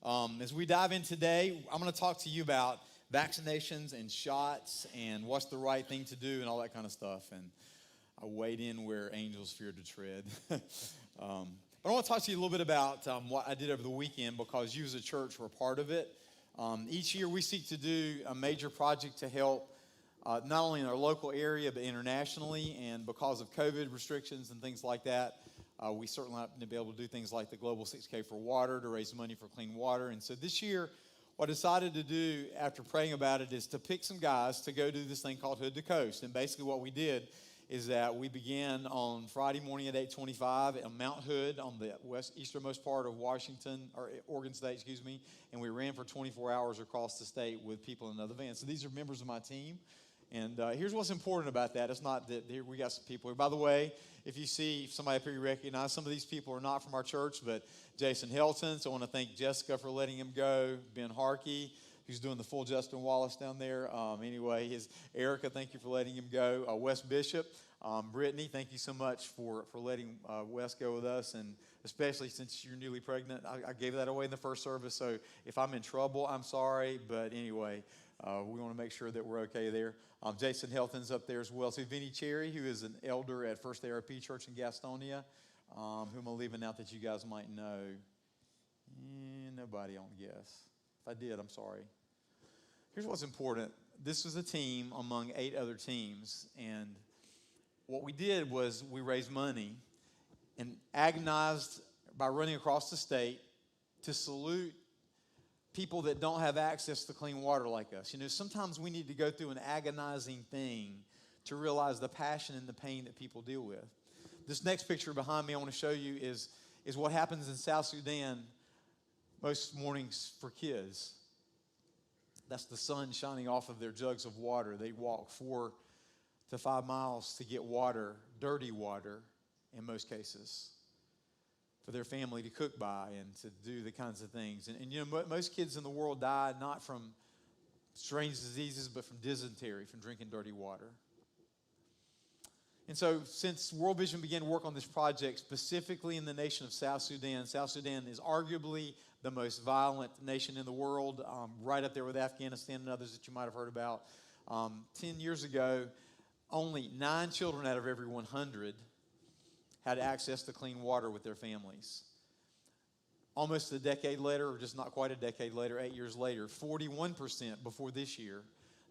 As we dive in today, I'm going to talk to you about vaccinations and shots and what's the right thing to do and all that kind of stuff. And I wade in where angels fear to tread. But I want to talk to you a little bit about what I did over the weekend because you as a church were part of it. Each year we seek to do a major project to help not only in our local area but internationally. And because of COVID restrictions and things like that, we certainly happen to be able to do things like the Global 6K for Water to raise money for clean water. And so this year, what I decided to do after praying about it is to pick some guys to go do this thing called Hood to Coast. And basically what we did is that we began on Friday morning at 8:25 at Mount Hood on the easternmost part of Washington, or Oregon State, and we ran for 24 hours across the state with people in another van. So these are members of my team. And here's what's important about that. It's not that here we got some people. By the way, if you see somebody up here you recognize, some of these people are not from our church, but Jason Helton. So I want to thank Jessica for letting him go. Ben Harkey, who's doing the full Justin Wallace down there. Erica, thank you for letting him go. Wes Bishop, Brittany, thank you so much for letting Wes go with us, and especially since you're newly pregnant. I gave that away in the first service, so if I'm in trouble, I'm sorry. But anyway, we want to make sure that we're okay there. Jason Helton's up there as well. So Vinny Cherry, who is an elder at First ARP Church in Gastonia, whom I'm leaving out that you guys might know. Nobody, I don't guess. If I did, I'm sorry. Here's what's important. This was a team among 8 other teams, and what we did was we raised money and agonized by running across the state to salute people that don't have access to clean water like us. You know, sometimes we need to go through an agonizing thing to realize the passion and the pain that people deal with. This next picture behind me I want to show you is what happens in South Sudan most mornings for kids. That's the sun shining off of their jugs of water. They walk 4 to 5 miles to get water, dirty water in most cases, for their family to cook by and to do the kinds of things. And you know, most kids in the world die not from strange diseases, but from dysentery, from drinking dirty water. And so since World Vision began to work on this project, specifically in the nation of South Sudan is arguably the most violent nation in the world, right up there with Afghanistan and others that you might have heard about. 10 years ago, only 9 children out of every 100 had access to clean water with their families. Almost a decade later, or just not quite a decade later, 8 years later, 41% before this year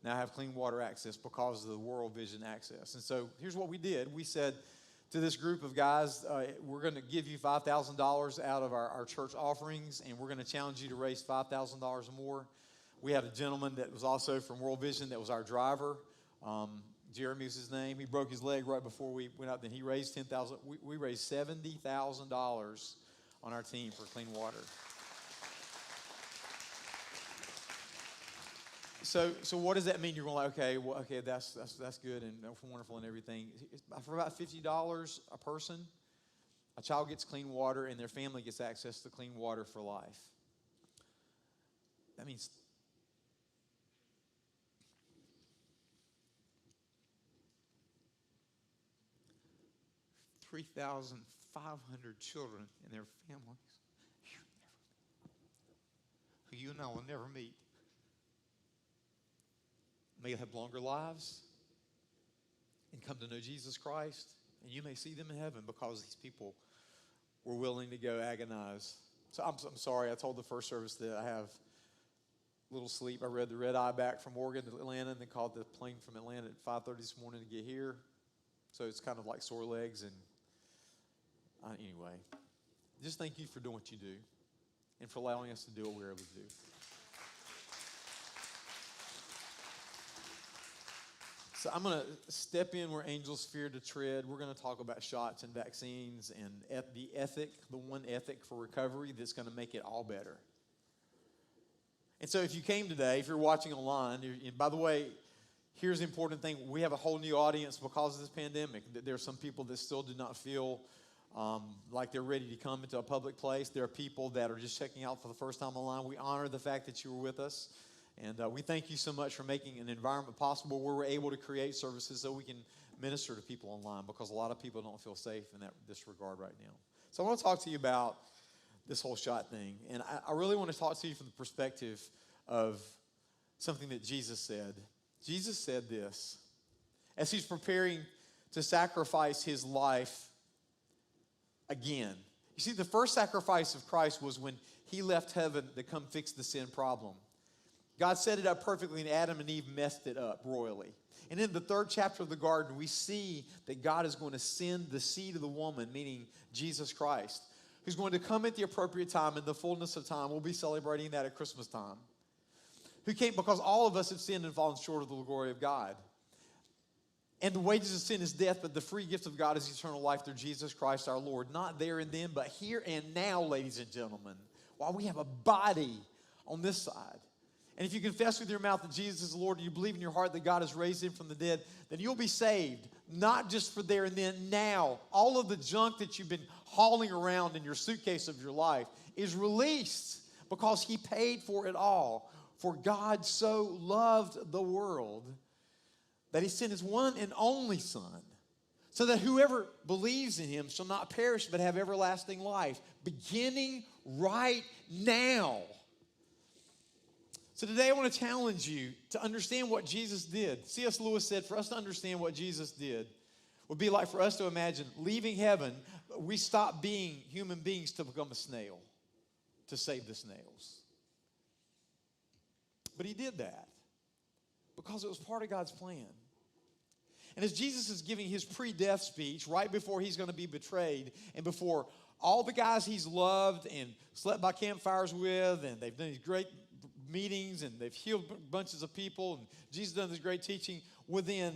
now have clean water access because of the World Vision access. And so here's what we did. We said to this group of guys, we're going to give you $5,000 out of our church offerings, and we're going to challenge you to raise $5,000 or more. We had a gentleman that was also from World Vision that was our driver. Jeremy was his name. He broke his leg right before we went out. Then he raised $10,000. We raised $70,000 on our team for clean water. So what does that mean? You're going like, okay, that's good and wonderful and everything. For about $50 a person, a child gets clean water and their family gets access to clean water for life. That means $3,500 children and their families who you and I will never meet may have longer lives and come to know Jesus Christ, and you may see them in heaven because these people were willing to go agonize. So I'm sorry, I told the first service that I have little sleep. I read the red eye back from Oregon to Atlanta and then called the plane from Atlanta at 5:30 this morning to get here. So it's kind of like sore legs. And anyway, just thank you for doing what you do and for allowing us to do what we're able to do. So I'm going to step in where angels fear to tread. We're going to talk about shots and vaccines and the one ethic for recovery that's going to make it all better. And so if you came today, if you're watching online, and by the way, here's the important thing. We have a whole new audience because of this pandemic. There are some people that still do not feel like they're ready to come into a public place. There are people that are just checking out for the first time online. We honor the fact that you were with us. And we thank you so much for making an environment possible where we're able to create services so we can minister to people online, because a lot of people don't feel safe in this regard right now. So I want to talk to you about this whole shot thing. And I really want to talk to you from the perspective of something that Jesus said. Jesus said this as he's preparing to sacrifice his life again. You see, the first sacrifice of Christ was when he left heaven to come fix the sin problem. God set it up perfectly, and Adam and Eve messed it up royally. And in the 3rd chapter of the garden, we see that God is going to send the seed of the woman, meaning Jesus Christ, who's going to come at the appropriate time in the fullness of time. We'll be celebrating that at Christmas time. Who came because all of us have sinned and fallen short of the glory of God. And the wages of sin is death, but the free gift of God is eternal life through Jesus Christ our Lord. Not there and then, but here and now, ladies and gentlemen, while we have a body on this side. And if you confess with your mouth that Jesus is the Lord and you believe in your heart that God has raised him from the dead, then you'll be saved, not just for there and then, now. All of the junk that you've been hauling around in your suitcase of your life is released because he paid for it all. For God so loved the world that he sent his one and only Son, so that whoever believes in him shall not perish but have everlasting life, beginning right now. So today I want to challenge you to understand what Jesus did. C.S. Lewis said for us to understand what Jesus did would be like for us to imagine leaving heaven, we stop being human beings to become a snail, to save the snails. But he did that because it was part of God's plan. And as Jesus is giving his pre-death speech right before he's going to be betrayed and before all the guys he's loved and slept by campfires with, and they've done these great meetings and they've healed bunches of people, and Jesus done this great teaching, within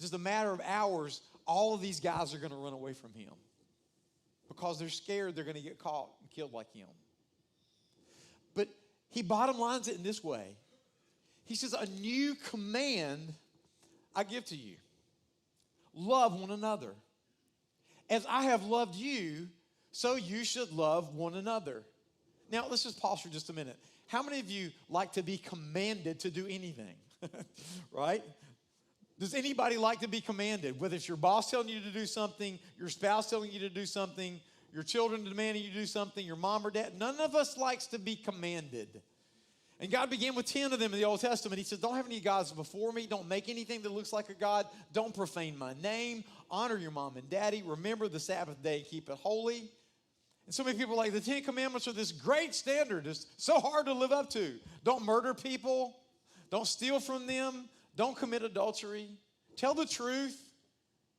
just a matter of hours, all of these guys are going to run away from him because they're scared they're going to get caught and killed like him. But he bottom lines it in this way. He says, a new command I give to you. Love one another. As I have loved you, so you should love one another. Now, let's just pause for just a minute. How many of you like to be commanded to do anything? Right? Does anybody like to be commanded? Whether it's your boss telling you to do something, your spouse telling you to do something, your children demanding you do something, your mom or dad. None of us likes to be commanded. And God began with 10 of them in the Old Testament. He said, don't have any gods before me. Don't make anything that looks like a god. Don't profane my name. Honor your mom and daddy. Remember the Sabbath day. Keep it holy. And so many people are like, the 10 Commandments are this great standard. It's so hard to live up to. Don't murder people. Don't steal from them. Don't commit adultery. Tell the truth.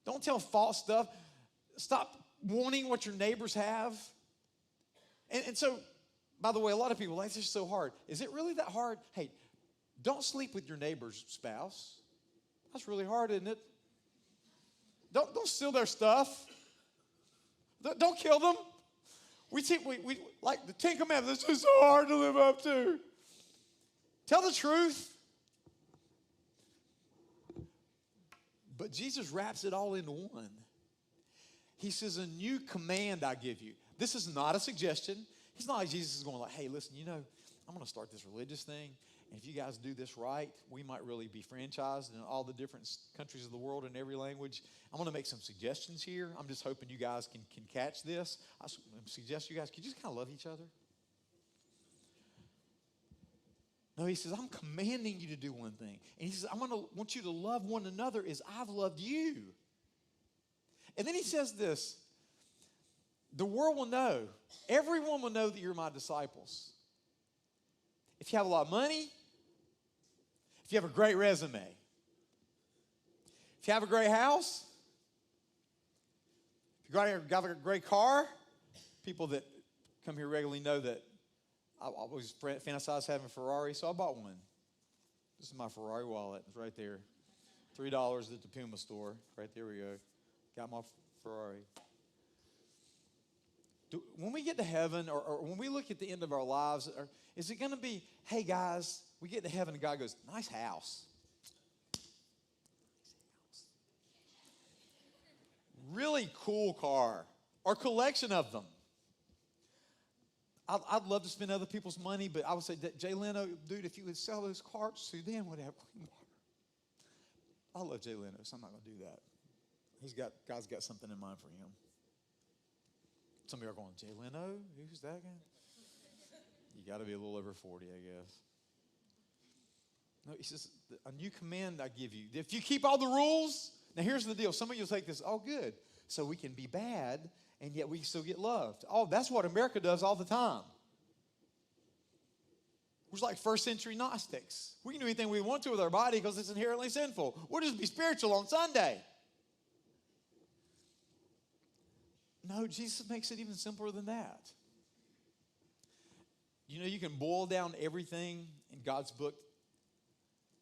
Don't tell false stuff. Stop wanting what your neighbors have. And so, by the way, a lot of people are like, this is so hard. Is it really that hard? Hey, don't sleep with your neighbor's spouse. That's really hard, isn't it? Don't steal their stuff. Don't kill them. We like the 10 Commandments. This is so hard to live up to. Tell the truth. But Jesus wraps it all into one. He says, a new command I give you. This is not a suggestion. He's not like Jesus is going like, hey, listen, I'm going to start this religious thing. And if you guys do this right, we might really be franchised in all the different countries of the world in every language. I'm going to make some suggestions here. I'm just hoping you guys can catch this. I suggest you guys, could you just kind of love each other? No, he says, I'm commanding you to do one thing. And he says, want you to love one another as I've loved you. And then he says this, the world will know, everyone will know that you're my disciples. If you have a lot of money, if you have a great resume, if you have a great house, if you got a great car, people that come here regularly know that I always fantasize having a Ferrari, so I bought one. This is my Ferrari wallet. It's right there. $3 at the Puma store. Right there we go. Got my Ferrari. When we get to heaven or when we look at the end of our lives, is it going to be, hey guys, we get to heaven and God goes, nice house. Really cool car or collection of them. I'd love to spend other people's money, but I would say, Jay Leno, dude, if you would sell those cars, Sudan would have clean water. I love Jay Leno, so I'm not going to do that. God's got something in mind for him. Some of you are going, Jay Leno? Who's that guy? You got to be a little over 40, I guess. No, he says, a new command I give you. If you keep all the rules, now here's the deal. Some of you will take this, oh, good. So we can be bad, and yet we still get loved. Oh, that's what America does all the time. We're like first century Gnostics. We can do anything we want to with our body because it's inherently sinful. We'll just be spiritual on Sunday. No, Jesus makes it even simpler than that. You know, you can boil down everything in God's book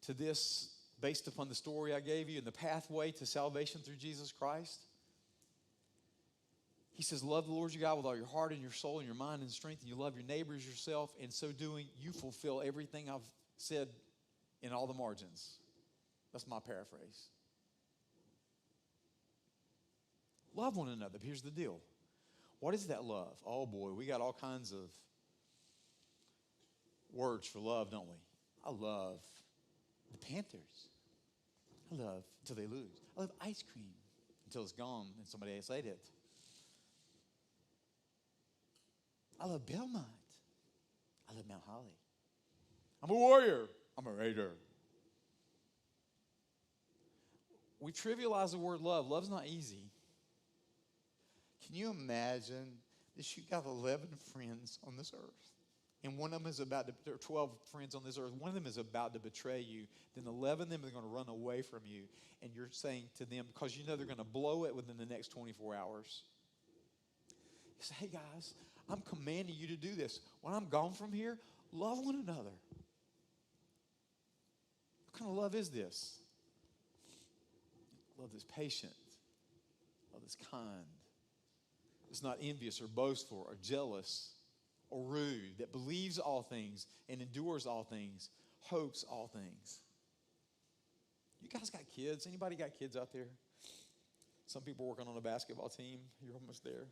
to this based upon the story I gave you and the pathway to salvation through Jesus Christ. He says, love the Lord your God with all your heart and your soul and your mind and strength, and you love your neighbors yourself. In so doing, you fulfill everything I've said in all the margins. That's my paraphrase. Love one another. Here's the deal. What is that love? Oh boy, we got all kinds of words for love, don't we? I love the Panthers. I love until they lose. I love ice cream until it's gone and somebody else ate it. I love Belmont. I love Mount Holly. I'm a warrior. I'm a raider. We trivialize the word love. Love's not easy. Can you imagine that you got 11 friends on this earth? And one of them is about to, there are 12 friends on this earth. One of them is about to betray you. Then 11 of them are going to run away from you. And you're saying to them, because you know they're going to blow it within the next 24 hours. You say, hey guys, I'm commanding you to do this. When I'm gone from here, love one another. What kind of love is this? Love that's patient. Love that's kind. It's not envious or boastful or jealous or rude. That believes all things and endures all things, hopes all things. You guys got kids? Anybody got kids out there? Some people working on a basketball team. You're almost there.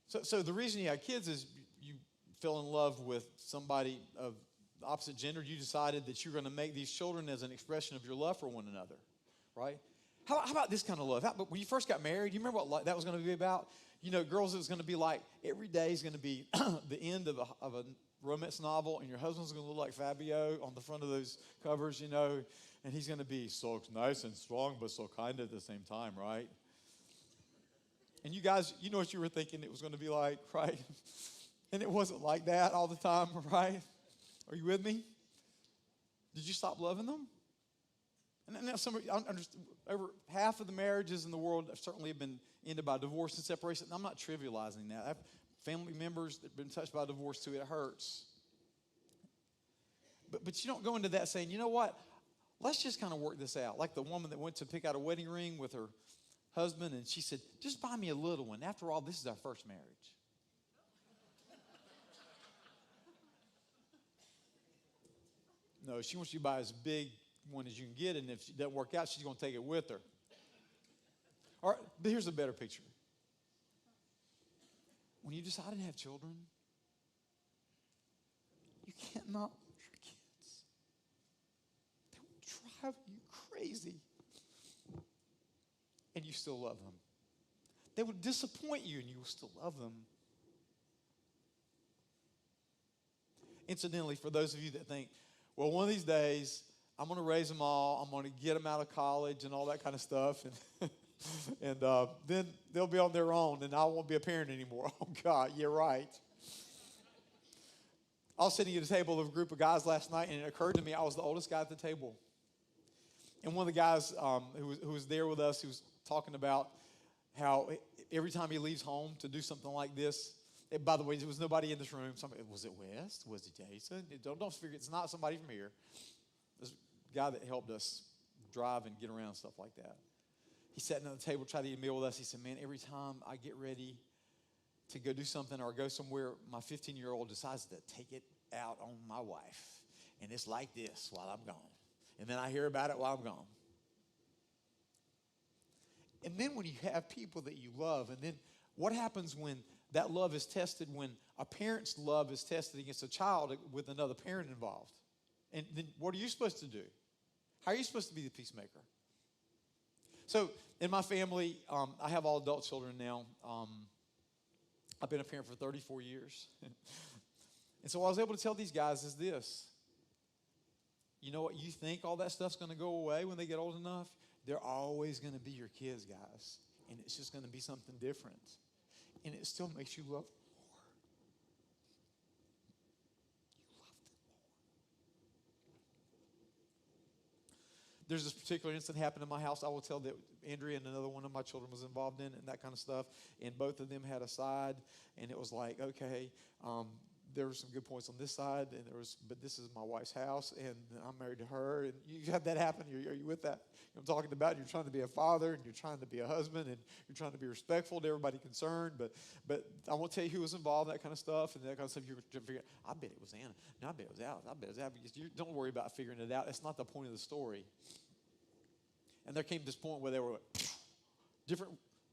So the reason you have kids is you fell in love with somebody of the opposite gender. You decided that you're going to make these children as an expression of your love for one another, right? How about this kind of love? When you first got married, you remember what that was going to be about? You know, girls, it was going to be like every day is going to be the end of a romance novel, and your husband's going to look like Fabio on the front of those covers, you know, and he's going to be so nice and strong but so kind at the same time, right? And you guys, you know what you were thinking it was going to be like, right? And it wasn't like that all the time, right? Are you with me? Did you stop loving them? And now over half of the marriages in the world certainly have been ended by divorce and separation. And I'm not trivializing that. I have family members that have been touched by divorce too. It hurts. But you don't go into that saying, you know what? Let's just kind of work this out. Like the woman that went to pick out a wedding ring with her husband, and she said, just buy me a little one. After all, this is our first marriage. No, she wants you to buy as big one as you can get, and if it doesn't work out, she's going to take it with her. All right, but here's a better picture. When you decide to have children, you can't not love your kids. They will drive you crazy. And you still love them. They will disappoint you, and you will still love them. Incidentally, for those of you that think, well, one of these days, I'm going to raise them all. I'm going to get them out of college and all that kind of stuff. And then they'll be on their own, and I won't be a parent anymore. Oh, God, you're right. I was sitting at a table with a group of guys last night, and it occurred to me I was the oldest guy at the table. And one of the guys who was there with us, he was talking about how every time he leaves home to do something like this, and by the way, there was nobody in this room. Was it West? Was it Jason? Don't figure it's not somebody from here. This guy that helped us drive and get around and stuff like that. He sat down at the table, tried to eat a meal with us. He said, man, every time I get ready to go do something or go somewhere, my 15-year-old decides to take it out on my wife. And it's like this while I'm gone. And then I hear about it while I'm gone. And then when you have people that you love, and then what happens when that love is tested, when a parent's love is tested against a child with another parent involved? And then what are you supposed to do? How are you supposed to be the peacemaker? So in my family, I have all adult children now. I've been a parent for 34 years. And so what I was able to tell these guys is this. You know what? You think all that stuff's going to go away when they get old enough? They're always going to be your kids, guys. And it's just going to be something different. And it still makes you love them more. You love them more. There's this particular incident happened in my house. I will tell that Andrea and another one of my children was involved in it and that kind of stuff. And both of them had a side. And it was like, okay, there were some good points on this side, but this is my wife's house, and I'm married to her. And you had that happen. Are you with that? I'm talking about you're trying to be a father, and you're trying to be a husband, and you're trying to be respectful to everybody concerned. But I won't tell you who was involved, that kind of stuff, and that kind of stuff. You're trying to figure out, I bet it was Anna. No, I bet it was Al. I bet it was Al. You don't worry about figuring it out. That's not the point of the story. And there came this point where they were different,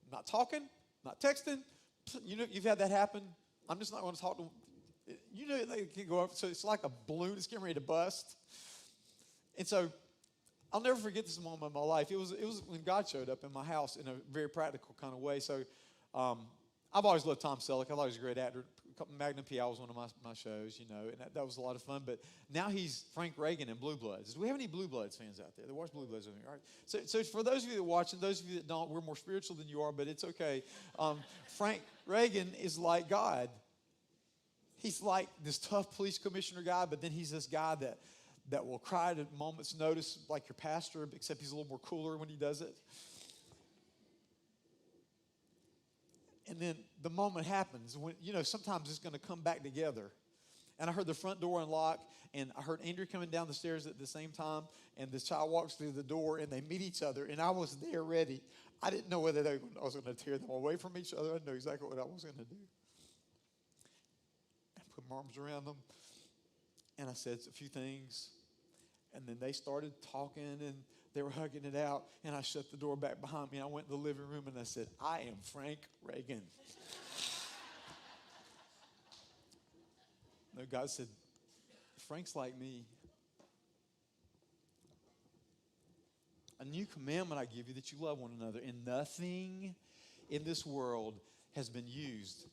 not talking, not texting. You know, you've had that happen. I'm just not going to talk to them. You know, they can go up, so it's like a balloon. It's getting ready to bust. And so I'll never forget this moment in my life. It was when God showed up in my house in a very practical kind of way. So I've always loved Tom Selleck. I thought he was a great actor. Magnum P.I. was one of my shows, you know, and that was a lot of fun. But now he's Frank Reagan in Blue Bloods. Do we have any Blue Bloods fans out there that watch Blue Bloods with me? All right. So for those of you that watch and those of you that don't, we're more spiritual than you are, but it's okay. Frank Reagan is like God. He's like this tough police commissioner guy, but then he's this guy that will cry at a moment's notice like your pastor, except he's a little more cooler when he does it. And then the moment happens when, you know, sometimes it's going to come back together. And I heard the front door unlock, and I heard Andrew coming down the stairs at the same time, and this child walks through the door, and they meet each other, and I was there ready. I didn't know whether I was going to tear them away from each other. I knew exactly what I was going to do. Put my arms around them, and I said a few things, and then they started talking, and they were hugging it out, and I shut the door back behind me. I went in the living room, and I said, I am Frank Reagan. No, God said, Frank's like me. A new commandment I give you, that you love one another, and nothing in this world has been used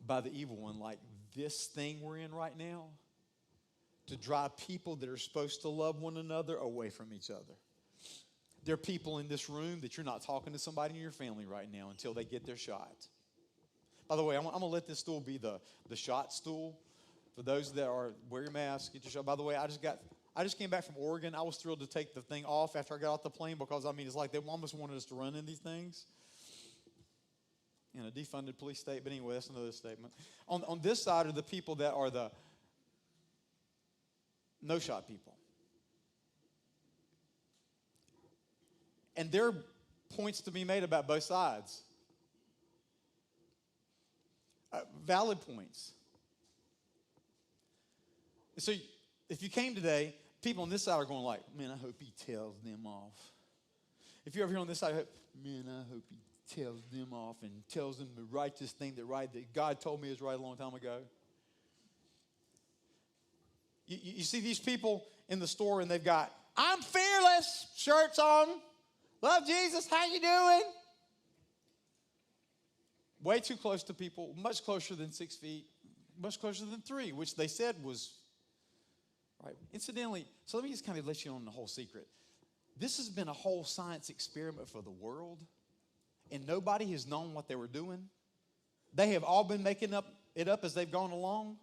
by the evil one like this thing we're in right now to drive people that are supposed to love one another away from each other. There are people in this room that you're not talking to somebody in your family right now until they get their shot. By the way, I'm going to let this stool be the shot stool. For those that are, wear your mask, get your shot. By the way, I just came back from Oregon. I was thrilled to take the thing off after I got off the plane because, I mean, it's like they almost wanted us to run in these things. In a defunded police state, but anyway, that's another statement. On this side are the people that are the no-shot people. And there are points to be made about both sides. Valid points. So if you came today, people on this side are going like, man, I hope he tells them off. If you're over here on this side, man, I hope he tells them off and tells them the righteous thing that God told me is right a long time ago. You see these people in the store and they've got, I'm fearless shirts on. Love Jesus, how you doing? Way too close to people, much closer than 6 feet, much closer than 3, which they said was right. Incidentally, so let me just kind of let you on the whole secret. This has been a whole science experiment for the world. And nobody has known what they were doing. They have all been making it up as they've gone along.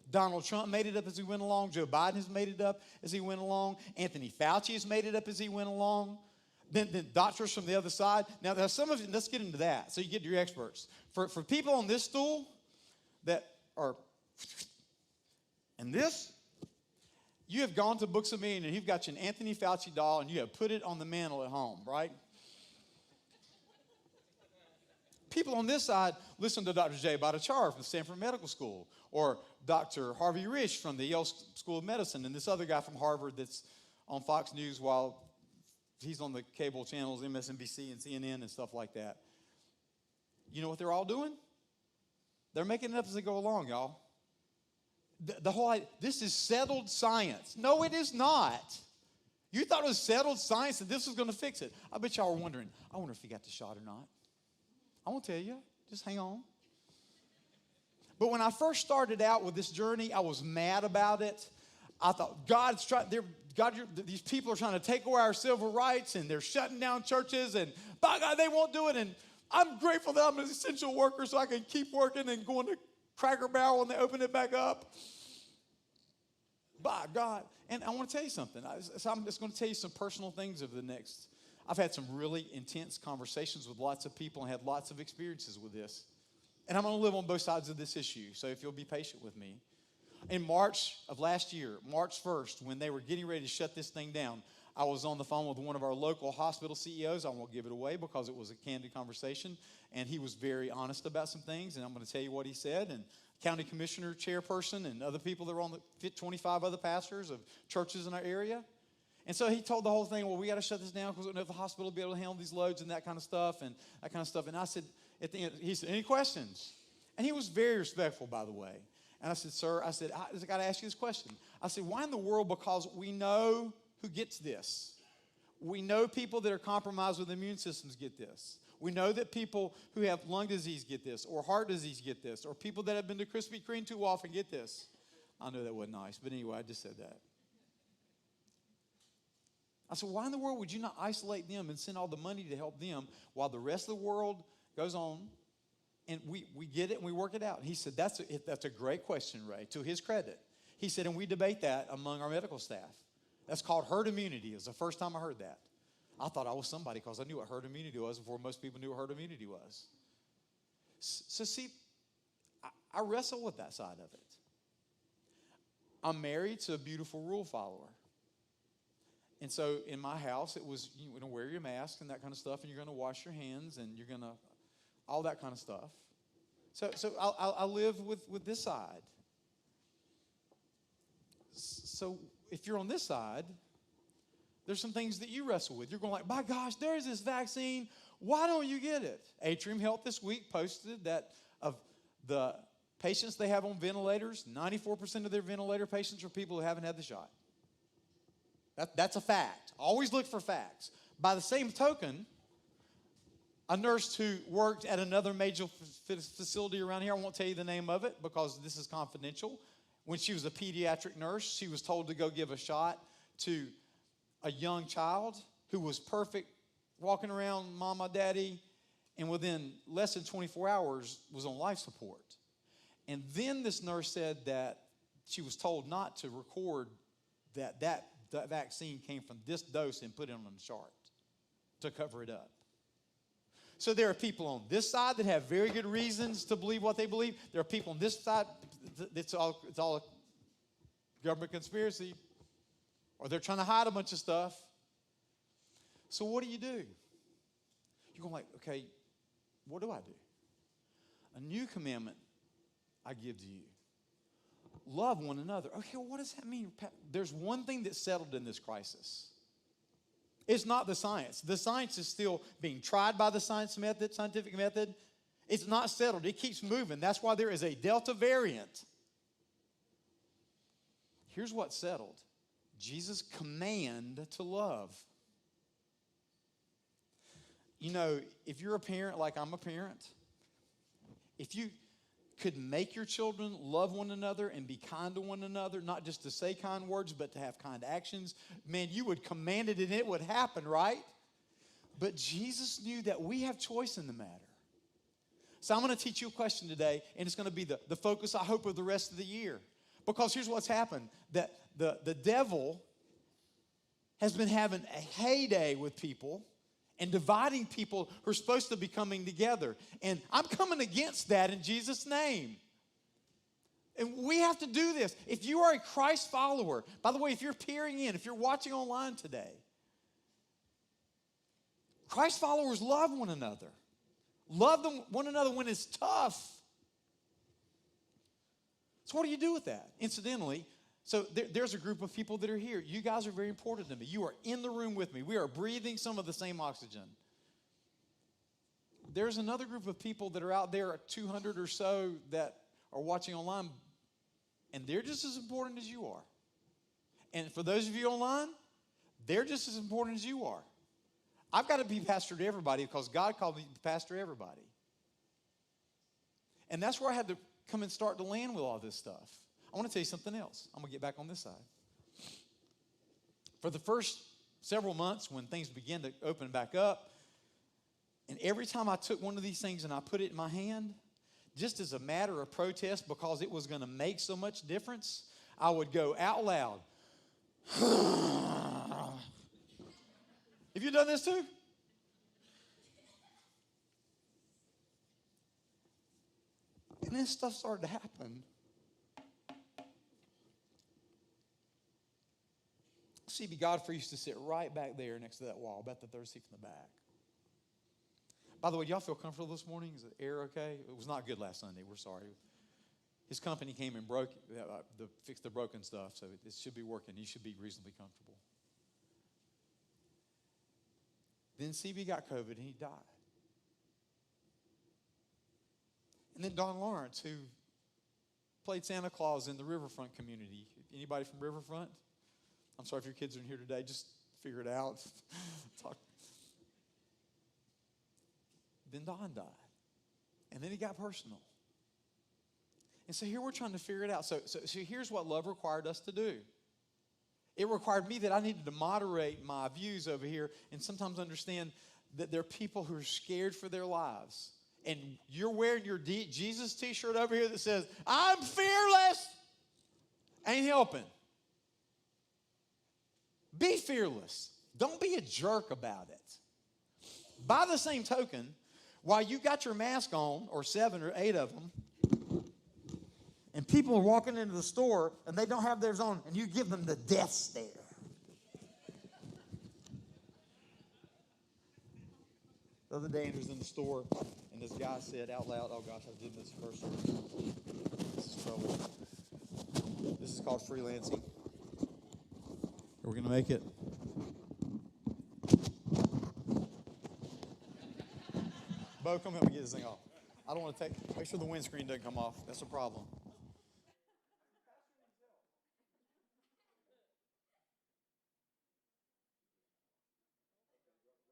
Donald Trump made it up as he went along. Joe Biden has made it up as he went along. Anthony Fauci has made it up as he went along. Then doctors from the other side. Now, there's some of you, let's get into that so you get your experts. For people on this stool that are, and this, you have gone to Books of Meaning and you've got your Anthony Fauci doll and you have put it on the mantle at home, right? People on this side listen to Dr. Jay Bhattacharya from Stanford Medical School, or Dr. Harvey Risch from the Yale School of Medicine, and this other guy from Harvard that's on Fox News while he's on the cable channels, MSNBC and CNN and stuff like that. You know what they're all doing? They're making it up as they go along, y'all. The whole idea, this is settled science. No, it is not. You thought it was settled science that this was going to fix it. I bet y'all were wondering, I wonder if he got the shot or not. I won't tell you. Just hang on. But when I first started out with this journey, I was mad about it. I thought, these people are trying to take away our civil rights, and they're shutting down churches, and by God, they won't do it. And I'm grateful that I'm an essential worker so I can keep working and going to Cracker Barrel when they open it back up. By God. And I want to tell you something. So I'm just going to tell you some personal things over the next. I've had some really intense conversations with lots of people and had lots of experiences with this. And I'm going to live on both sides of this issue, so if you'll be patient with me. In March of last year, March 1st, when they were getting ready to shut this thing down, I was on the phone with one of our local hospital CEOs. I won't give it away because it was a candid conversation. And he was very honest about some things, and I'm going to tell you what he said. And county commissioner, chairperson, and other people that were on the 25 other pastors of churches in our area. And so he told the whole thing, well, we got to shut this down because we don't know if the hospital will be able to handle these loads and that kind of stuff. And I said, at the end, he said, any questions? And he was very respectful, by the way. And I said, sir, I got to ask you this question. I said, why in the world? Because we know who gets this. We know people that are compromised with immune systems get this. We know that people who have lung disease get this, or heart disease get this, or people that have been to Krispy Kreme too often get this. I know that wasn't nice, but anyway, I just said that. I said, why in the world would you not isolate them and send all the money to help them while the rest of the world goes on? And we get it and we work it out. He said, that's a great question, Ray, to his credit. He said, and we debate that among our medical staff. That's called herd immunity. It was the first time I heard that. I thought I was somebody because I knew what herd immunity was before most people knew what herd immunity was. So see, I wrestle with that side of it. I'm married to a beautiful rule follower. And so in my house, it was, you're going to wear your mask and that kind of stuff, and you're going to wash your hands, and you're going to, all that kind of stuff. So I live with this side. So if you're on this side, there's some things that you wrestle with. You're going like, my gosh, there is this vaccine. Why don't you get it? Atrium Health this week posted that of the patients they have on ventilators, 94% of their ventilator patients are people who haven't had the shot. That's a fact. Always look for facts. By the same token, a nurse who worked at another major facility around here, I won't tell you the name of it because this is confidential. When she was a pediatric nurse, she was told to go give a shot to a young child who was perfect, walking around, mama, daddy, and within less than 24 hours was on life support. And then this nurse said that she was told not to record that vaccine came from this dose and put it on the chart to cover it up. So there are people on this side that have very good reasons to believe what they believe. There are people on this side, it's all a government conspiracy, or they're trying to hide a bunch of stuff. So what do? You're going like, okay, what do I do? A new commandment I give to you. Love one another. Okay, well, what does that mean? There's one thing that's settled in this crisis. It's not the science. The science is still being tried by the scientific method. It's not settled. It keeps moving. That's why there is a Delta variant. Here's what's settled. Jesus' command to love. You know, if you're a parent like I'm a parent, if you could make your children love one another and be kind to one another, not just to say kind words, but to have kind actions, man, you would command it and it would happen, right? But Jesus knew that we have choice in the matter. So I'm going to teach you a question today, and it's going to be the focus, I hope, of the rest of the year. Because here's what's happened, that the devil has been having a heyday with people and dividing people who are supposed to be coming together. And I'm coming against that in Jesus' name. And we have to do this. If you are a Christ follower, by the way, if you're peering in, if you're watching online today, Christ followers love one another. Love one another when it's tough. So what do you do with that? Incidentally, so there's a group of people that are here. You guys are very important to me. You are in the room with me. We are breathing some of the same oxygen. There's another group of people that are out there, 200 or so, that are watching online, and they're just as important as you are. And for those of you online, They're just as important as you are. I've got to be pastor to everybody because God called me to pastor everybody. And that's where I had to come and start to land with all this stuff. I want to tell you something else. I'm going to get back on this side. For the first several months when things began to open back up, and every time I took one of these things and I put it in my hand, just as a matter of protest because it was going to make so much difference, I would go out loud. Have you done this too? And then stuff started to happen. C.B. Godfrey used to sit right back there next to that wall, about the third seat from the back. By the way, y'all feel comfortable this morning? Is the air okay? It was not good last Sunday. We're sorry. His company came and fixed the broken stuff, so it should be working. He should be reasonably comfortable. Then CB got COVID and he died. And then Don Lawrence, who played Santa Claus in the Riverfront community. Anybody from Riverfront? I'm sorry if your kids are in here today. Just figure it out. Talk. Then Don died. And then he got personal. And so here we're trying to figure it out. So here's what love required us to do. It required me that I needed to moderate my views over here and sometimes understand that there are people who are scared for their lives. And you're wearing your Jesus t-shirt over here that says, I'm fearless. Ain't helping. Be fearless. Don't be a jerk about it. By the same token, while you got your mask on, or 7 or 8 of them, and people are walking into the store and they don't have theirs on, and you give them the death stare. The other day, I was in the store, and this guy said out loud, oh gosh, I did this first service. This is trouble. This is called freelancing. Are we going to make it? Bo, come help me get this thing off. I don't want to make sure the windscreen doesn't come off. That's a problem.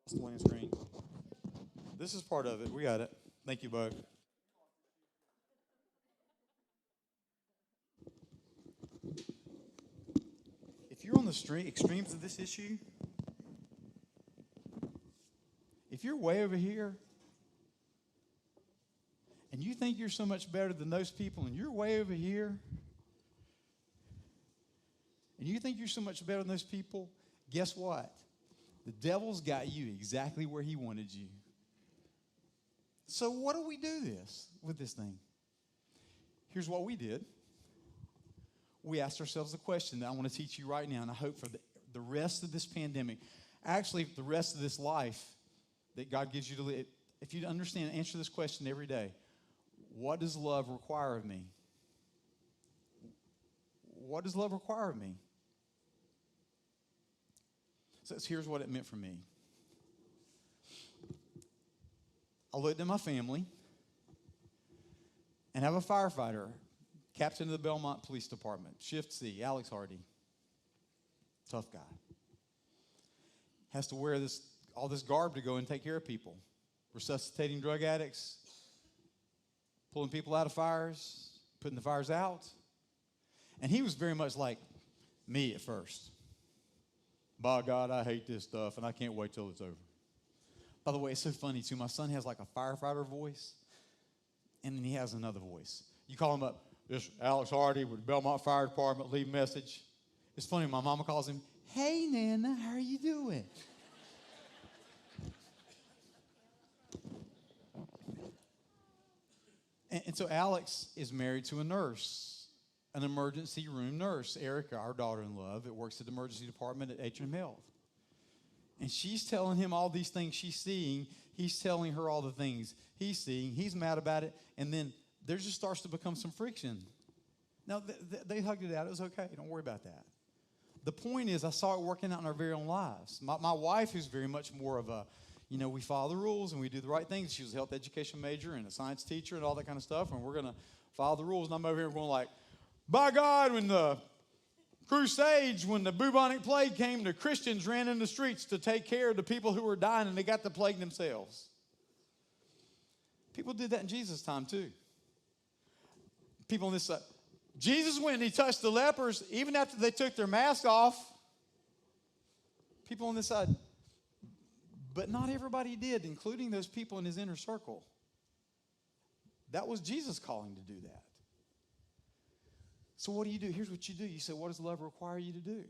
That's the windscreen. This is part of it. We got it. Thank you, Bo. If you're on the extremes of this issue, if you're way over here, and you think you're so much better than those people, and you're way over here, and you think you're so much better than those people, guess what? The devil's got you exactly where he wanted you. So what do we do with this thing? Here's what we did. We asked ourselves the question that I want to teach you right now, and I hope for the rest of this pandemic, actually the rest of this life that God gives you to live, if you understand, answer this question every day. What does love require of me? What does love require of me? So here's what it meant for me. I looked at my family and have a firefighter, captain of the Belmont Police Department, Shift C, Alex Hardee. Tough guy. Has to wear all this garb to go and take care of people. Resuscitating drug addicts, pulling people out of fires, putting the fires out. And he was very much like me at first. By God, I hate this stuff, and I can't wait till it's over. By the way, it's so funny, too. My son has like a firefighter voice, and then he has another voice. You call him up, this Alex Hardee with Belmont Fire Department, leave a message. It's funny, my mama calls him, hey, Nana, how are you doing? And so Alex is married to a nurse, an emergency room nurse, Erica, our daughter-in-law, that works at the emergency department at H&M Health. And she's telling him all these things she's seeing. He's telling her all the things he's seeing. He's mad about it. And then there just starts to become some friction. Now, they hugged it out. It was okay. Don't worry about that. The point is, I saw it working out in our very own lives. My wife, who's very much more of a, we follow the rules and we do the right things. She was a health education major and a science teacher and all that kind of stuff. And we're going to follow the rules. And I'm over here going like, by God, when the Crusades, when the bubonic plague came, the Christians ran in the streets to take care of the people who were dying, and they got the plague themselves. People did that in Jesus' time too. People on this side. Jesus went and he touched the lepers even after they took their mask off. People on this side. But not everybody did, including those people in his inner circle. That was Jesus calling to do that. So what do? Here's what you do. You say, what does love require you to do?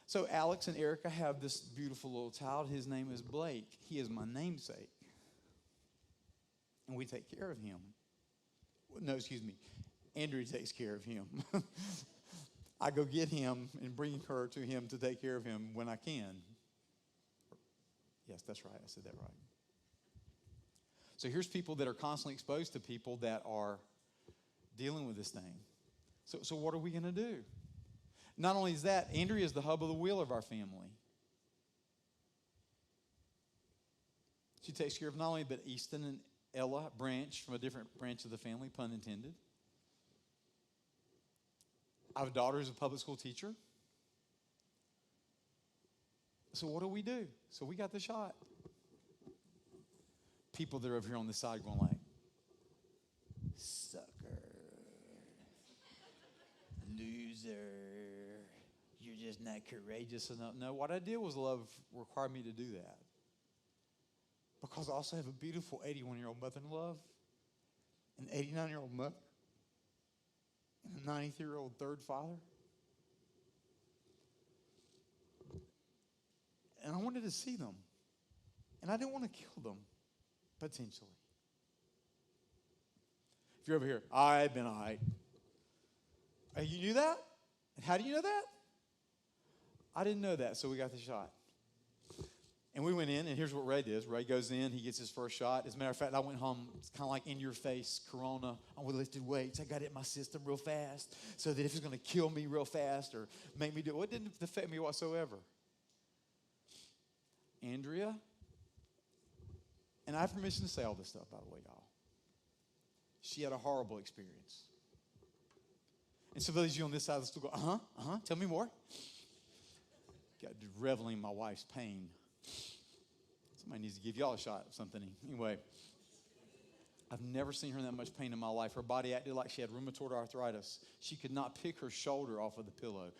So Alex and Erica have this beautiful little child. His name is Blake. He is my namesake. And we take care of him. No, excuse me. Andrew takes care of him. I go get him and bring her to him to take care of him when I can. Yes, that's right. I said that right. So here's people that are constantly exposed to people that are dealing with this thing. So what are we going to do? Not only is that, Andrea is the hub of the wheel of our family. She takes care of not only but Easton and Ella, branch from a different branch of the family, pun intended. I have a daughter who's a public school teacher. So what do? So we got the shot. People that are over here on the side going like, sucker, loser, you're just not courageous enough. No, what I did was love required me to do that. Because I also have a beautiful 81-year-old mother-in-law, an 89-year-old mother, and a 93-year-old third father. And I wanted to see them. And I didn't want to kill them, potentially. If you're over here, I've been all right. You knew that? And how do you know that? I didn't know that, so we got the shot. And we went in, and here's what Ray does. Ray goes in, he gets his first shot. As a matter of fact, I went home, it's kind of like in your face, Corona. I lifted weights. I got it in my system real fast so that if it's going to kill me real fast or make me do it, it didn't affect me whatsoever. Andrea, and I have permission to say all this stuff, by the way, y'all. She had a horrible experience. And so those of you on this side of the stool go, tell me more. Got reveling in my wife's pain. Somebody needs to give y'all a shot of something. Anyway, I've never seen her in that much pain in my life. Her body acted like she had rheumatoid arthritis. She could not pick her shoulder off of the pillow.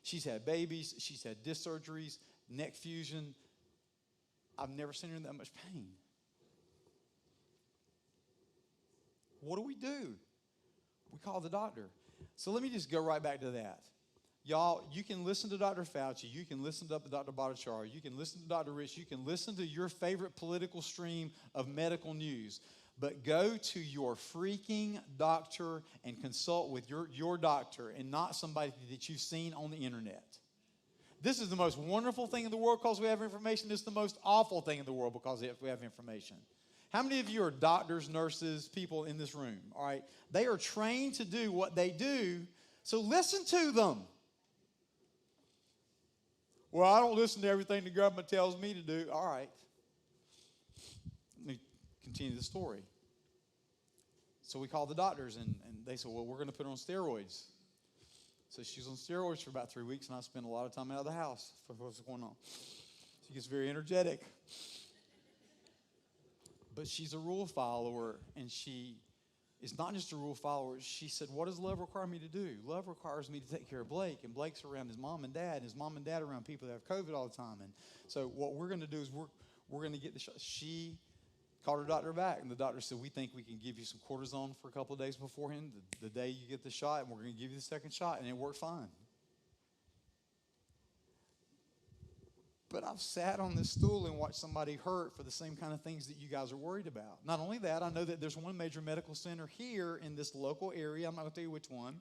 She's had babies. She's had disc surgeries, neck fusion. I've never seen her in that much pain. What do? We call the doctor. So let me just go right back to that. Y'all, you can listen to Dr. Fauci. You can listen to Dr. Bhattacharya. You can listen to Dr. Rich. You can listen to your favorite political stream of medical news. But go to your freaking doctor and consult with your doctor and not somebody that you've seen on the internet. This is the most wonderful thing in the world because we have information. It's the most awful thing in the world because we have information. How many of you are doctors, nurses, people in this room? All right. They are trained to do what they do, so listen to them. Well, I don't listen to everything the government tells me to do. All right. Let me continue the story. So we called the doctors, and they said, well, we're going to put her on steroids. So she's on steroids for about 3 weeks, and I spend a lot of time out of the house for what's going on. She gets very energetic. But she's a rule follower, and she is not just a rule follower. She said, what does love require me to do? Love requires me to take care of Blake, and Blake's around his mom and dad, and his mom and dad are around people that have COVID all the time. And so what we're going to do is we're going to get the shot. She called her doctor back, and the doctor said, we think we can give you some cortisone for a couple of days beforehand, the day you get the shot, and we're going to give you the second shot, and it worked fine. But I've sat on this stool and watched somebody hurt for the same kind of things that you guys are worried about. Not only that, I know that there's one major medical center here in this local area, I'm not going to tell you which one,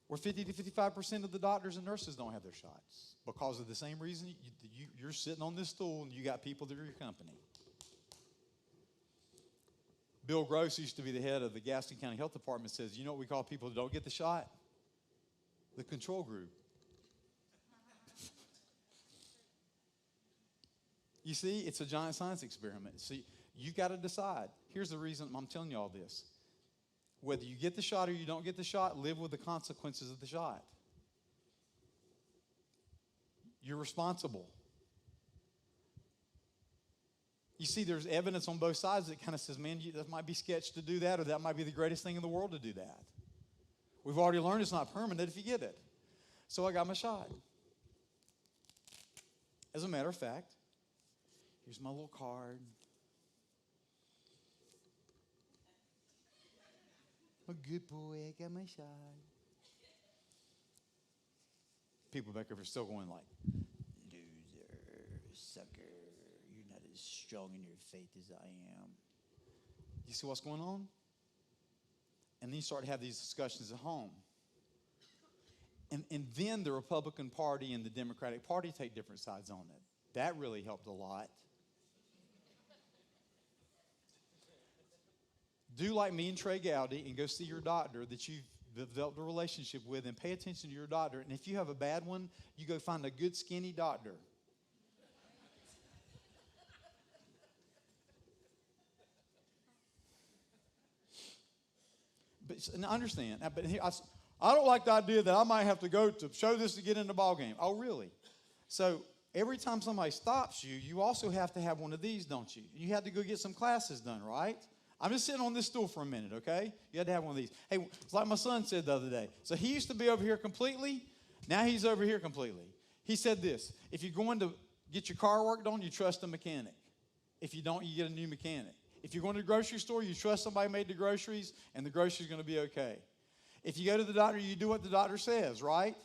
where 50 to 55% of the doctors and nurses don't have their shots because of the same reason you're sitting on this stool and you got people that are your company. Bill Gross used to be the head of the Gaston County Health Department, says, you know what we call people that don't get the shot? The control group. You see, it's a giant science experiment. See, you got to decide. Here's the reason I'm telling you all this. Whether you get the shot or you don't get the shot, live with the consequences of the shot. you're responsible. You see, there's evidence on both sides that kind of says, man, that might be sketch to do that, or that might be the greatest thing in the world to do that. We've already learned it's not permanent if you get it. So I got my shot. As a matter of fact, here's my little card. I'm a good boy, I got my shot. People back over still going like, loser, sucker, you're not as strong in your faith as I am. You see what's going on? And then you start to have these discussions at home. And then the Republican Party and the Democratic Party take different sides on it. That really helped a lot. Do like me and Trey Gowdy and go see your doctor that you've developed a relationship with, and pay attention to your doctor. And if you have a bad one, you go find a good skinny doctor. But now understand, but here, I don't like the idea that I might have to go to show this to get in the ball game. Oh, really? So every time somebody stops you, you also have to have one of these, don't you? You have to go get some classes done, right? I'm just sitting on this stool for a minute, okay? You had to have one of these. Hey, it's like my son said the other day. So he used to be over here completely. Now he's over here completely. He said this: if you're going to get your car worked on, you trust a mechanic. If you don't, you get a new mechanic. If you're going to the grocery store, you trust somebody made the groceries, and the grocery's going to be okay. If you go to the doctor, you do what the doctor says, right?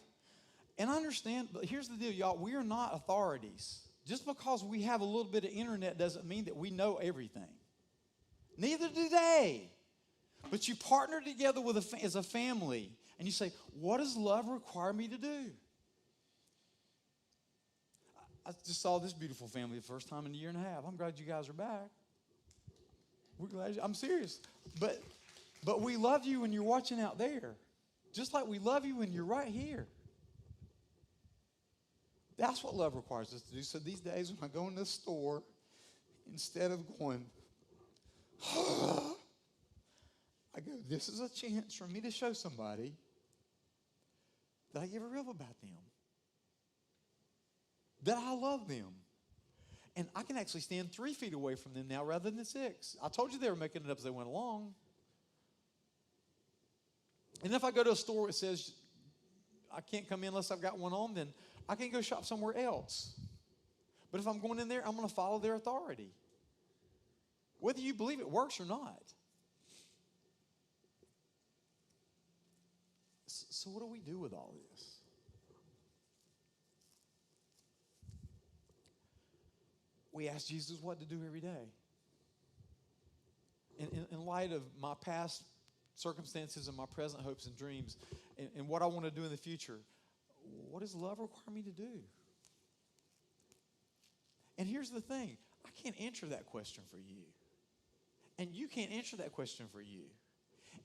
And I understand, but here's the deal, y'all. We are not authorities. Just because we have a little bit of internet doesn't mean that we know everything. Neither do they. But you partner together with as a family, and you say, what does love require me to do? I just saw this beautiful family the first time in a year and a half. I'm glad you guys are back. We're glad I'm serious. But we love you when you're watching out there, just like we love you when you're right here. That's what love requires us to do. So these days when I go in the store, instead of going, I go, this is a chance for me to show somebody that I give a rip about them, that I love them. And I can actually stand 3 feet away from them now rather than 6. I told you they were making it up as they went along. And if I go to a store that says I can't come in unless I've got one on, then I can go shop somewhere else. But if I'm going in there, I'm going to follow their authority, whether you believe it works or not. So what do we do with all this? We ask Jesus what to do every day. In light of my past circumstances and my present hopes and dreams and what I want to do in the future, what does love require me to do? And here's the thing. I can't answer that question for you. And you can't answer that question for you.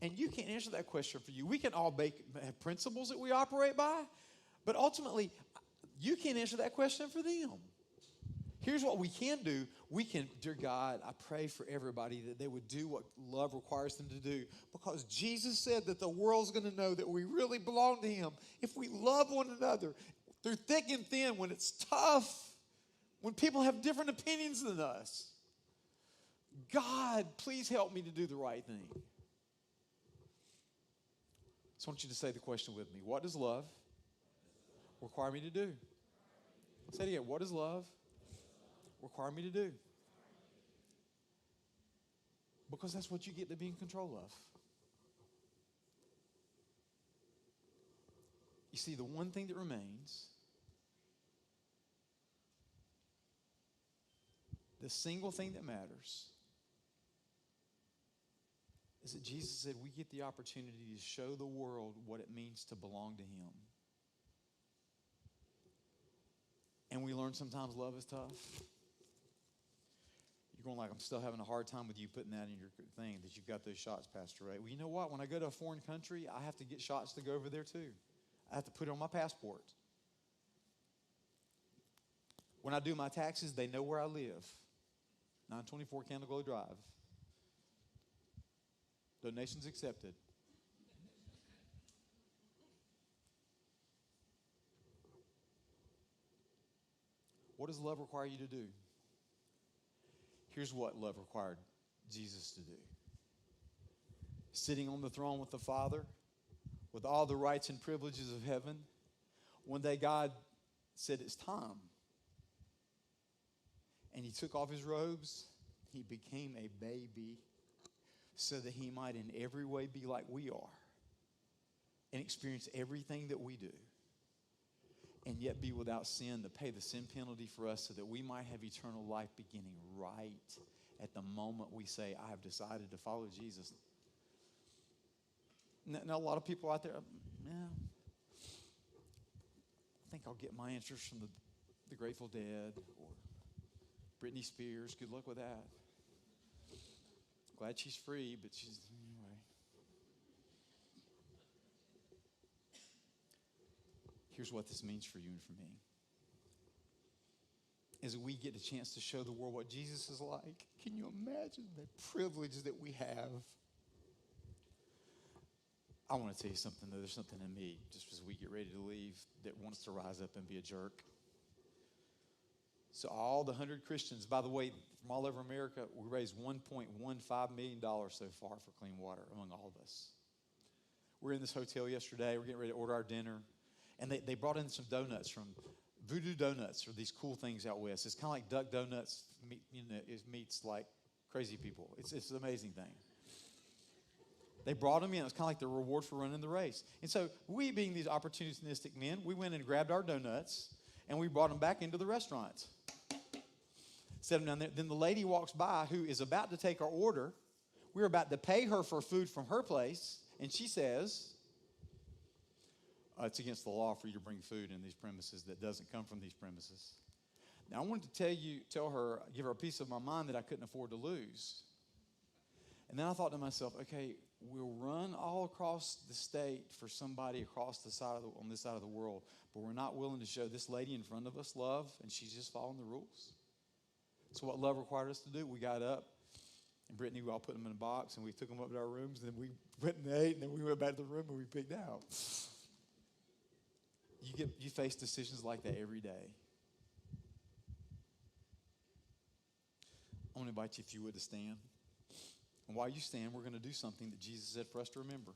And you can't answer that question for you. We can all have principles that we operate by, but ultimately, you can't answer that question for them. Here's what we can do. We can, dear God, I pray for everybody that they would do what love requires them to do, because Jesus said that the world's going to know that we really belong to him if we love one another through thick and thin, when it's tough, when people have different opinions than us. God, please help me to do the right thing. So I want you to say the question with me. What does love require me to do? Say it again. What does love require me to do? Because that's what you get to be in control of. You see, the one thing that remains, the single thing that matters, is that Jesus said we get the opportunity to show the world what it means to belong to him. And we learn sometimes love is tough. You're going like, I'm still having a hard time with you putting that in your thing, that you've got those shots, Pastor Ray. Well, you know what? When I go to a foreign country, I have to get shots to go over there too. I have to put it on my passport. When I do my taxes, they know where I live. 924 Candle Glow Drive. Donations accepted. What does love require you to do? Here's what love required Jesus to do. Sitting on the throne with the Father, with all the rights and privileges of heaven, one day God said, it's time. And he took off his robes. He became a baby so that he might in every way be like we are and experience everything that we do, and yet be without sin to pay the sin penalty for us so that we might have eternal life beginning right at the moment we say, I have decided to follow Jesus. Now, a lot of people out there, I think I'll get my answers from the Grateful Dead or Britney Spears. Good luck with that. Glad she's free, but she's, anyway. Here's what this means for you and for me. As we get a chance to show the world what Jesus is like, can you imagine the privilege that we have? I want to tell you something, though. There's something in me, just as we get ready to leave, that wants to rise up and be a jerk. So all the 100 Christians, by the way, from all over America, we raised $1.15 million so far for clean water among all of us. We're in this hotel yesterday. We're getting ready to order our dinner. And they brought in some donuts from Voodoo Donuts, or these cool things out west. It's kind of like Duck Donuts. It meets like crazy people. It's an amazing thing. They brought them in. It was kind of like the reward for running the race. And so we, being these opportunistic men, we went and grabbed our donuts, and we brought them back into the restaurant. Set them down there. Then the lady walks by who is about to take our order. We're about to pay her for food from her place, and she says, it's against the law for you to bring food in these premises that doesn't come from these premises. Now, I wanted to tell her, give her a piece of my mind that I couldn't afford to lose. And then I thought to myself, okay, we'll run all across the state for somebody across on this side of the world, but we're not willing to show this lady in front of us love, and she's just following the rules. So what love required us to do, we got up, and Brittany, we all put them in a box, and we took them up to our rooms, and then we went and ate, and then we went back to the room, and we picked out. You face decisions like that every day. I want to invite you, if you would, to stand. And while you stand, we're going to do something that Jesus said for us to remember.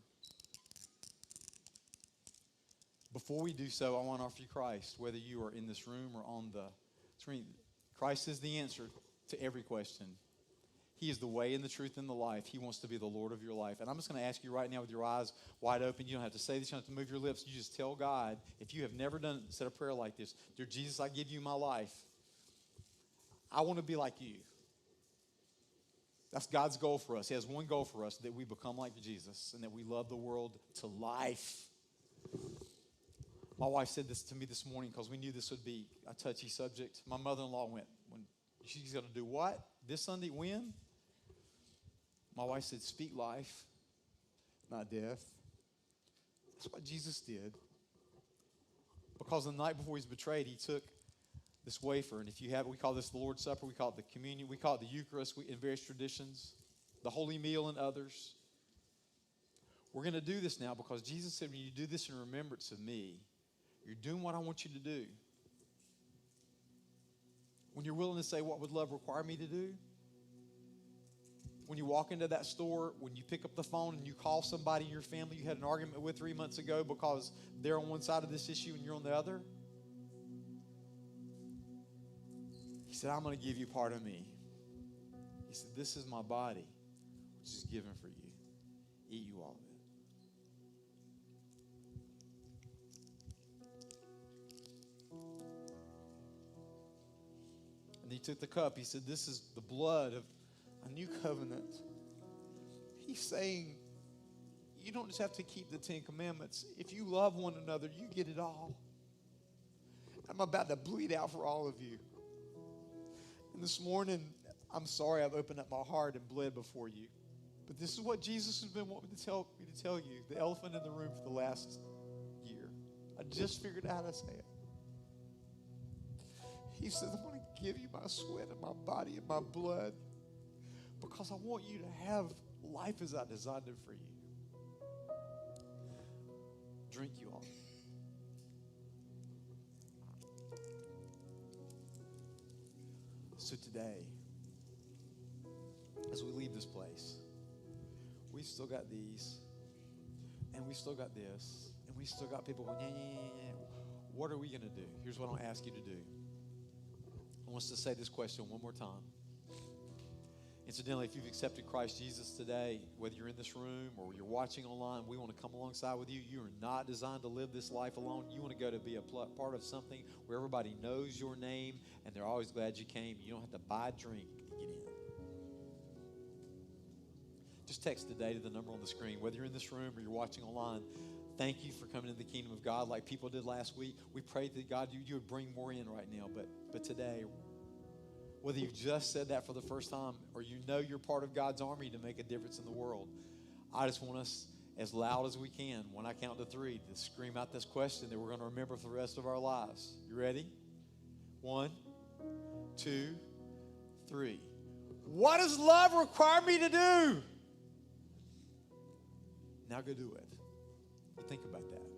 Before we do so, I want to offer you Christ, whether you are in this room or on the screen. Christ is the answer to every question. He is the way and the truth and the life. He wants to be the Lord of your life. And I'm just going to ask you right now with your eyes wide open. You don't have to say this. You don't have to move your lips. You just tell God, if you have never said a prayer like this, Dear Jesus, I give you my life. I want to be like you. That's God's goal for us. He has one goal for us, that we become like Jesus and that we love the world to life. My wife said this to me this morning because we knew this would be a touchy subject. My mother-in-law went, when she's going to do what? This Sunday, when? My wife said, speak life, not death. That's what Jesus did. Because the night before he was betrayed, he took this wafer. And if you have it, we call this the Lord's Supper. We call it the communion. We call it the Eucharist in various traditions. The Holy Meal in others. We're going to do this now because Jesus said, when you do this in remembrance of me, you're doing what I want you to do. When you're willing to say, what would love require me to do? When you walk into that store, when you pick up the phone and you call somebody in your family you had an argument with 3 months ago because they're on one side of this issue and you're on the other. He said, I'm going to give you part of me. He said, this is my body, which is given for you. Eat you all of it. And he took the cup. He said, this is the blood of a new covenant. He's saying, you don't just have to keep the 10 Commandments. If you love one another, you get it all. I'm about to bleed out for all of you. And this morning, I'm sorry I've opened up my heart and bled before you. But this is what Jesus has been wanting me to tell you, the elephant in the room for the last year. I just figured out how to say it. He says, I'm going to give you my sweat and my body and my blood because I want you to have life as I designed it for you. Drink you all. So today, as we leave this place, we've still got these, and we still got this, and we still got people going, yeah. What are we going to do? Here's what I'll ask you to do. I want us to say this question one more time. Incidentally, if you've accepted Christ Jesus today, whether you're in this room or you're watching online, we want to come alongside with you. You are not designed to live this life alone. You want to go to be a part of something where everybody knows your name and they're always glad you came. You don't have to buy a drink to get in. Just text today to the number on the screen. Whether you're in this room or you're watching online, thank you for coming into the kingdom of God like people did last week. We prayed that God, you would bring more in right now. But today, whether you just said that for the first time or you know you're part of God's army to make a difference in the world, I just want us, as loud as we can, when I count to 3, to scream out this question that we're going to remember for the rest of our lives. You ready? 1, 2, 3. What does love require me to do? Now go do it. Think about that.